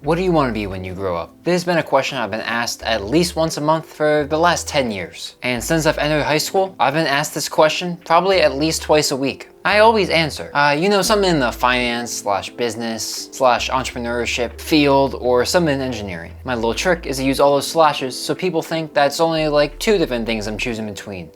What do you want to be when you grow up? This has been a question I've been asked at least once a month for the last 10 years. And since I've entered high school, I've been asked this question probably at least twice a week. I always answer, something in the finance/business/entrepreneurship field or something in engineering. My little trick is to use all those slashes so people think that's only like 2 different things I'm choosing between,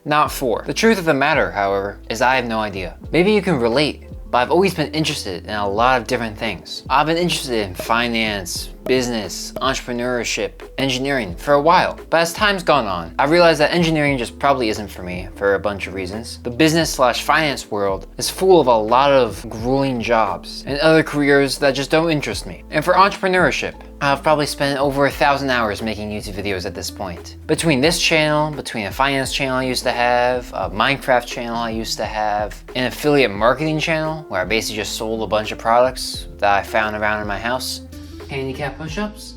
not 4. The truth of the matter, however, is I have no idea. Maybe you can relate, but I've always been interested in a lot of different things. I've been interested in finance, business, entrepreneurship, engineering for a while. But as time's gone on, I realized that engineering just probably isn't for me for a bunch of reasons. The business/finance world is full of a lot of grueling jobs and other careers that just don't interest me. And for entrepreneurship, I've probably spent over 1,000 hours making YouTube videos at this point. Between this channel, between a finance channel I used to have, a Minecraft channel I used to have, an affiliate marketing channel where I basically just sold a bunch of products that I found around in my house, handicap push-ups,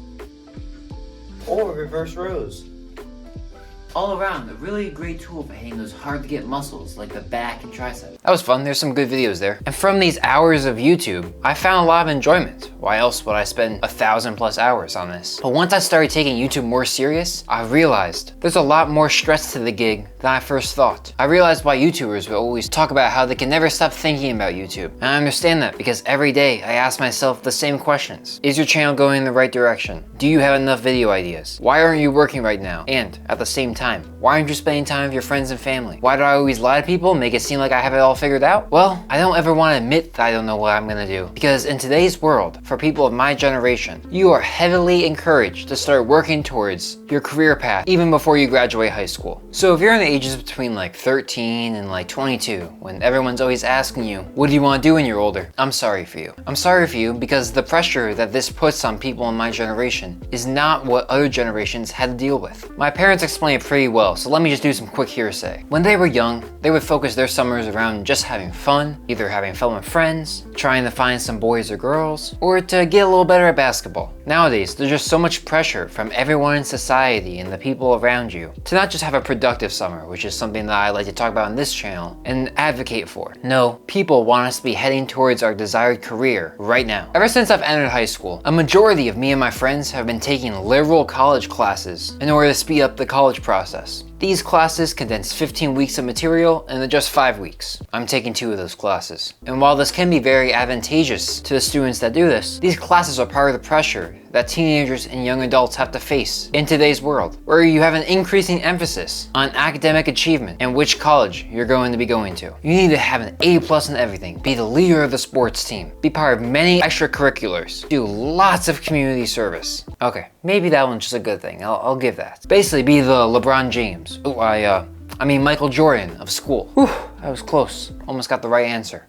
or reverse rows. All around, a really great tool for hitting those hard to get muscles like the back and tricep. That was fun, there's some good videos there. And from these hours of YouTube, I found a lot of enjoyment. Why else would I spend 1,000+ hours on this? But once I started taking YouTube more serious, I realized there's a lot more stress to the gig than I first thought. I realized why YouTubers will always talk about how they can never stop thinking about YouTube. And I understand that because every day I ask myself the same questions. Is your channel going in the right direction? Do you have enough video ideas? Why aren't you working right now? And at the same time, why aren't you spending time with your friends and family? Why do I always lie to people and make it seem like I have it all figured out? Well, I don't ever want to admit that I don't know what I'm gonna do. Because in today's world, for people of my generation, you are heavily encouraged to start working towards your career path even before you graduate high school. So if you're in the ages between like 13 and like 22, when everyone's always asking you, what do you want to do when you're older? I'm sorry for you. I'm sorry for you because the pressure that this puts on people in my generation is not what other generations had to deal with. My parents explained it pretty well, so let me just do some quick hearsay. When they were young, they would focus their summers around just having fun, either having fun with friends, trying to find some boys or girls, or to get a little better at basketball. Nowadays, there's just so much pressure from everyone in society and the people around you to not just have a productive summer, which is something that I like to talk about on this channel and advocate for. No, people want us to be heading towards our desired career right now. Ever since I've entered high school, a majority of me and my friends have been taking liberal college classes in order to speed up the college process. These classes condense 15 weeks of material into just 5 weeks. I'm taking 2 of those classes. And while this can be very advantageous to the students that do this, these classes are part of the pressure that teenagers and young adults have to face in today's world, where you have an increasing emphasis on academic achievement and which college you're going to be going to. You need to have an A+ in everything, be the leader of the sports team, be part of many extracurriculars, do lots of community service. Okay, maybe that one's just a good thing, I'll give that. Basically be the LeBron James. Oh, I mean Michael Jordan of school. Whew, that was close. Almost got the right answer.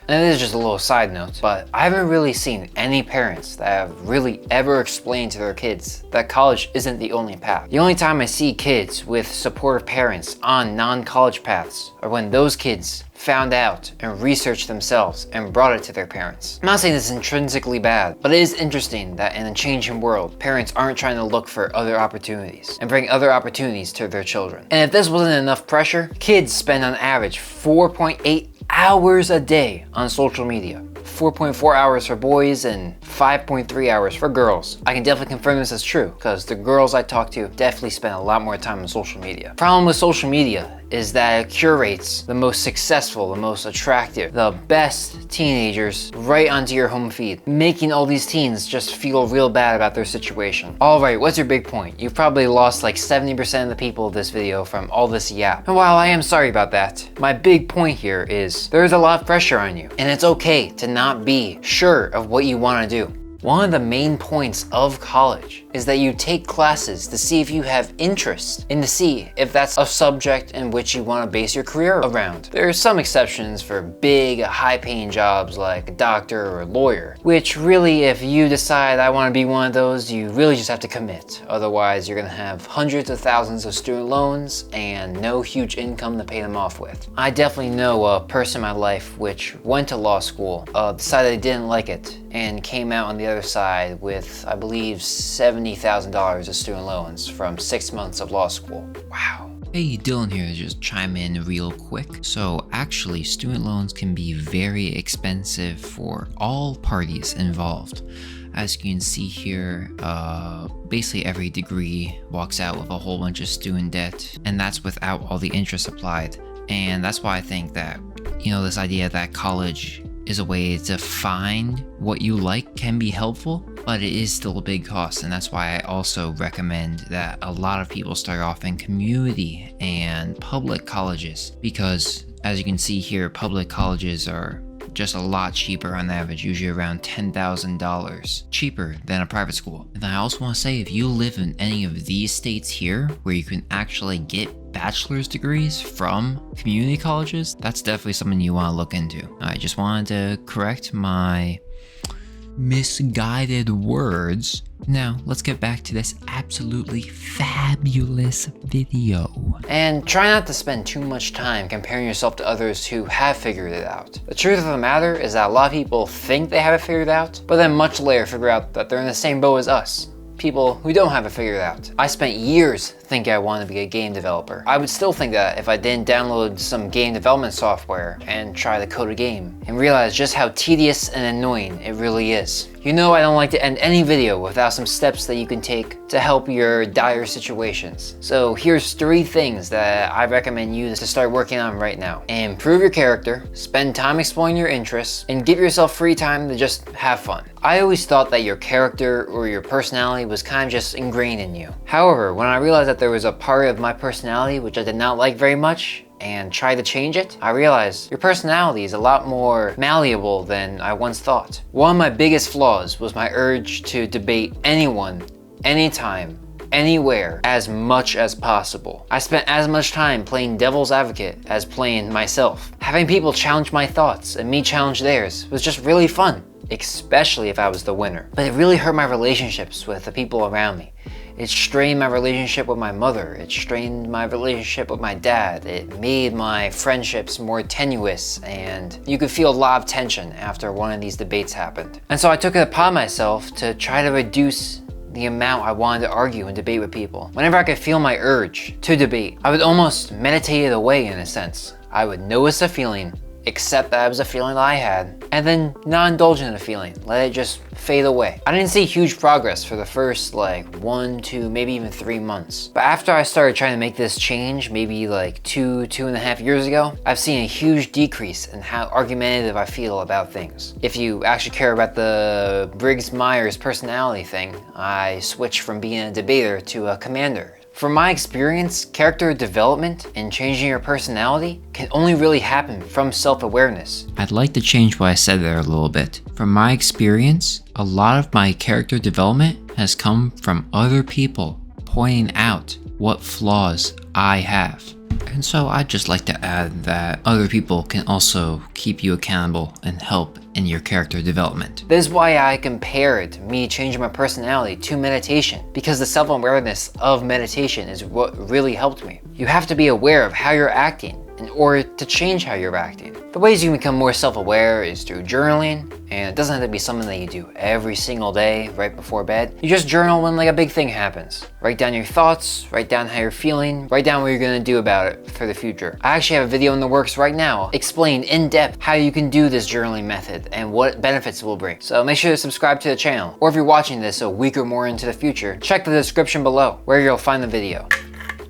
And it is just a little side note, but I haven't really seen any parents that have really ever explained to their kids that college isn't the only path. The only time I see kids with supportive parents on non-college paths are when those kids found out and researched themselves and brought it to their parents. I'm not saying this is intrinsically bad, but it is interesting that in a changing world, parents aren't trying to look for other opportunities and bring other opportunities to their children. And if this wasn't enough pressure, kids spend on average 4.8 hours a day on social media. 4.4 hours for boys and 5.3 hours for girls. I can definitely confirm this is true because the girls I talk to definitely spend a lot more time on social media. Problem with social media is that it curates the most successful, the most attractive, the best teenagers right onto your home feed, making all these teens just feel real bad about their situation. Alright, what's your big point? You've probably lost like 70% of the people of this video from all this yap. And while I am sorry about that, my big point here is there's a lot of pressure on you, and it's okay to not be sure of what you want to do. One of the main points of college is that you take classes to see if you have interest and to see if that's a subject in which you want to base your career around. There are some exceptions for big, high-paying jobs like a doctor or a lawyer, which really, if you decide I want to be one of those, you really just have to commit. Otherwise, you're going to have hundreds of thousands of student loans and no huge income to pay them off with. I definitely know a person in my life which went to law school, decided they didn't like it, and came out on the other side with, I believe, $70,000 of student loans from 6 months of law school. Wow. Hey, Dylan here to just chime in real quick. So actually, student loans can be very expensive for all parties involved. as you can see here, basically every degree walks out with a whole bunch of student debt, and that's without all the interest applied. And that's why I think that, this idea that college is a way to find what you like can be helpful, but it is still a big cost. And that's why I also recommend that a lot of people start off in community and public colleges, because as you can see here, public colleges are just a lot cheaper on average, usually around $10,000 cheaper than a private school. And I also want to say, if you live in any of these states here where you can actually get bachelor's degrees from community colleges, that's definitely something you want to look into. I just wanted to correct my misguided words. Now, let's get back to this absolutely fabulous video. And try not to spend too much time comparing yourself to others who have figured it out. The truth of the matter is that a lot of people think they have it figured out, but then much later figure out that they're in the same boat as us. People who don't have it figured out. I spent years thinking I wanted to be a game developer. I would still think that if I didn't download some game development software and try to code a game and realize just how tedious and annoying it really is. I don't like to end any video without some steps that you can take to help your dire situations. So here's 3 things that I recommend you to start working on right now. Improve your character, spend time exploring your interests, and give yourself free time to just have fun. I always thought that your character or your personality was kind of just ingrained in you. However, when I realized that there was a part of my personality which I did not like very much, and try to change it, I realized your personality is a lot more malleable than I once thought. One of my biggest flaws was my urge to debate anyone, anytime, anywhere, as much as possible. I spent as much time playing devil's advocate as playing myself. Having people challenge my thoughts and me challenge theirs was just really fun, especially if I was the winner. But it really hurt my relationships with the people around me. It strained my relationship with my mother. It strained my relationship with my dad. It made my friendships more tenuous, and you could feel a lot of tension after one of these debates happened. And so I took it upon myself to try to reduce the amount I wanted to argue and debate with people. Whenever I could feel my urge to debate, I would almost meditate it away in a sense. I would notice a feeling, accept that it was a feeling that I had, and then not indulge in the feeling, let it just fade away. I didn't see huge progress for the first 1, 2, maybe even 3 months. But after I started trying to make this change, maybe 2.5 years ago, I've seen a huge decrease in how argumentative I feel about things. If you actually care about the Briggs-Myers personality thing, I switched from being a debater to a commander. From my experience, character development and changing your personality can only really happen from self-awareness. I'd like to change what I said there a little bit. From my experience, a lot of my character development has come from other people pointing out what flaws I have. And so I'd just like to add that other people can also keep you accountable and help in your character development. This is why I compared me changing my personality to meditation, because the self-awareness of meditation is what really helped me. You have to be aware of how you're acting in order to change how you're acting. The ways you can become more self-aware is through journaling, and it doesn't have to be something that you do every single day right before bed. You just journal when a big thing happens. Write down your thoughts, write down how you're feeling, write down what you're gonna do about it for the future. I actually have a video in the works right now explaining in depth how you can do this journaling method and what benefits it will bring. So make sure to subscribe to the channel, or if you're watching this a week or more into the future, check the description below where you'll find the video.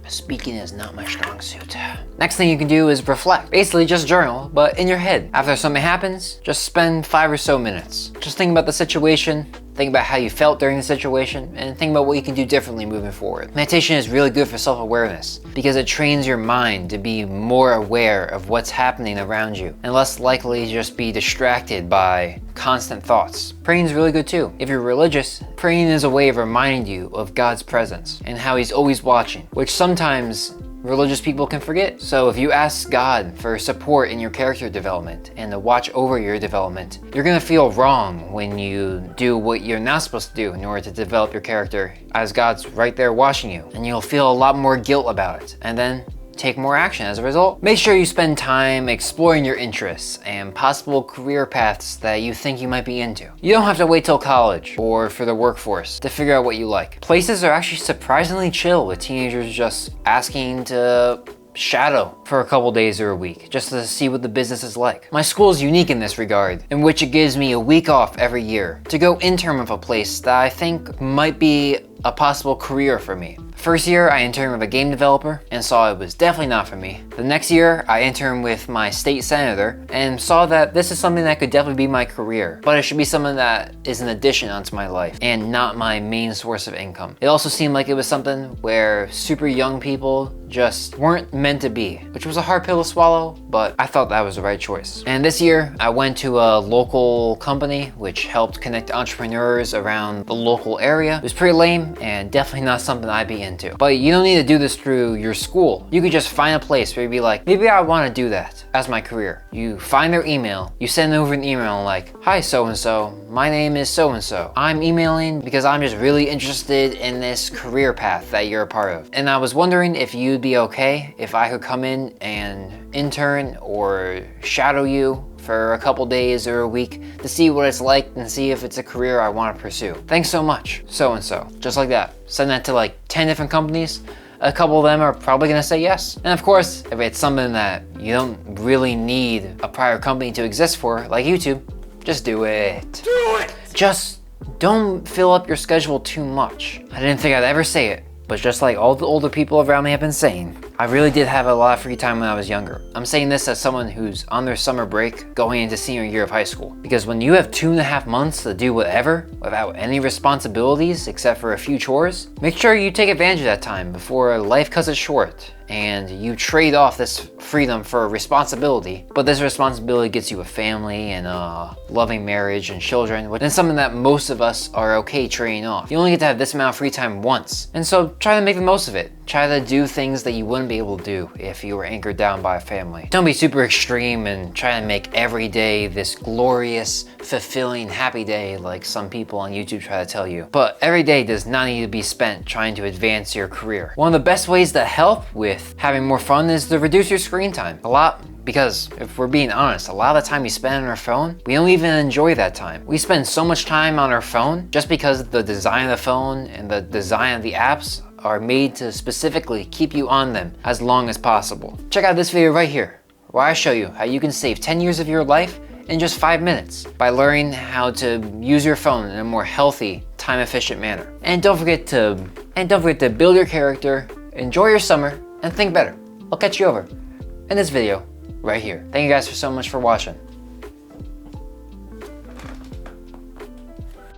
Speaking is not my strong suit. Next thing you can do is reflect. Basically just journal, but in your head. After something happens, just spend 5 or so minutes. Just think about the situation, think about how you felt during the situation, and think about what you can do differently moving forward. Meditation is really good for self-awareness because it trains your mind to be more aware of what's happening around you and less likely to just be distracted by constant thoughts. Praying is really good too. If you're religious, praying is a way of reminding you of God's presence and how He's always watching, which sometimes religious people can forget. So if you ask God for support in your character development and to watch over your development, you're gonna feel wrong when you do what you're not supposed to do in order to develop your character, as God's right there watching you, and you'll feel a lot more guilt about it, and then take more action as a result. Make sure you spend time exploring your interests and possible career paths that you think you might be into. You don't have to wait till college or for the workforce to figure out what you like. Places are actually surprisingly chill with teenagers just asking to shadow for a couple days or a week just to see what the business is like. My school is unique in this regard, in which it gives me a week off every year to go intern with a place that I think might be a possible career for me. First year, I interned with a game developer and saw it was definitely not for me. The next year, I interned with my state senator and saw that this is something that could definitely be my career, but it should be something that is an addition onto my life and not my main source of income. It also seemed like it was something where super young people just weren't meant to be, which was a hard pill to swallow, but I thought that was the right choice. And this year, I went to a local company which helped connect entrepreneurs around the local area. It was pretty lame and definitely not something I'd be into. But you don't need to do this through your school. You could just find a place where you'd be like, maybe I want to do that as my career. You find their email, you send over an email like, hi so-and-so, my name is so-and-so. I'm emailing because I'm just really interested in this career path that you're a part of. And I was wondering if you'd be okay if I could come in and intern or shadow you for a couple days or a week to see what it's like and see if it's a career I want to pursue. Thanks so much, so-and-so. Just like that. Send that to like 10 different companies. A couple of them are probably gonna say yes. And of course, if it's something that you don't really need a prior company to exist for, like YouTube, just do it. Do it! Just don't fill up your schedule too much. I didn't think I'd ever say it, but just like all the older people around me have been saying, I really did have a lot of free time when I was younger. I'm saying this as someone who's on their summer break going into senior year of high school. Because when you have 2.5 months to do whatever without any responsibilities except for a few chores, make sure you take advantage of that time before life cuts it short and you trade off this freedom for responsibility. But this responsibility gets you a family and a loving marriage and children, which is something that most of us are okay trading off. You only get to have this amount of free time once. And so try to make the most of it. Try to do things that you wouldn't be able to do if you were anchored down by a family. Don't be super extreme and try to make every day this glorious, fulfilling, happy day like some people on YouTube try to tell you. But every day does not need to be spent trying to advance your career. One of the best ways to help with having more fun is to reduce your screen time a lot. Because if we're being honest, a lot of the time we spend on our phone, we don't even enjoy that time. We spend so much time on our phone just because the design of the phone and the design of the apps are made to specifically keep you on them as long as possible. Check out this video right here, where I show you how you can save 10 years of your life in just 5 minutes by learning how to use your phone in a more healthy, time-efficient manner. And don't forget to build your character, enjoy your summer, and think better. I'll catch you over in this video right here. Thank you guys so much for watching.